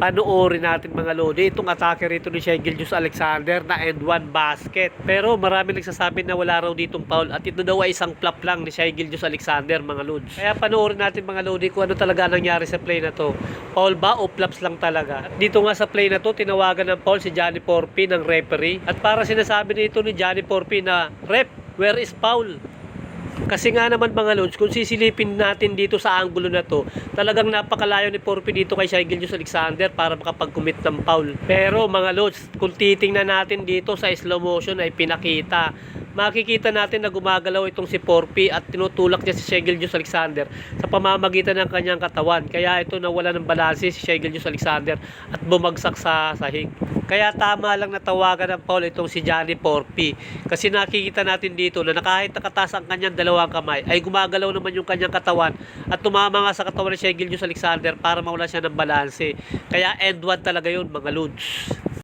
Panoorin natin mga lodi itong atake rito ni Shai Alexander na end one basket. Pero marami nagsasabi na wala raw ditong foul at ito daw ay isang flop lang ni Shai Alexander mga lods. Kaya panoorin natin mga lodi kung ano talaga nangyari sa play na to. Foul ba o flops lang talaga? At dito nga sa play na to, tinawagan ng foul si Johnny Porpin ng referee. At para sinasabi nito ni Johnny Porpin na, "Ref, where is foul?" Kasi nga naman mga lods, kung sisilipin natin dito sa anggulo na to, talagang napakalayo ni Porpin dito kay Shai Alexander para makapag-commit ng foul. Pero mga lods, kung titingnan natin dito sa slow motion ay pinakita, makikita natin na gumagalaw itong si Porpin at tinutulak niya si Shai Alexander sa pamamagitan ng kanyang katawan. Kaya ito nawala ng balanse si Shai Alexander at bumagsak sa sahig. Kaya tama lang natawagan ng foul itong si Johnny Porpin. Kasi nakikita natin dito na kahit nakataas ang kanyang dalawang kamay, ay gumagalaw naman yung kanyang katawan at tumama nga sa katawan ni Shai Alexander para mawala siya ng balanse. Kaya end one talaga yun mga lods.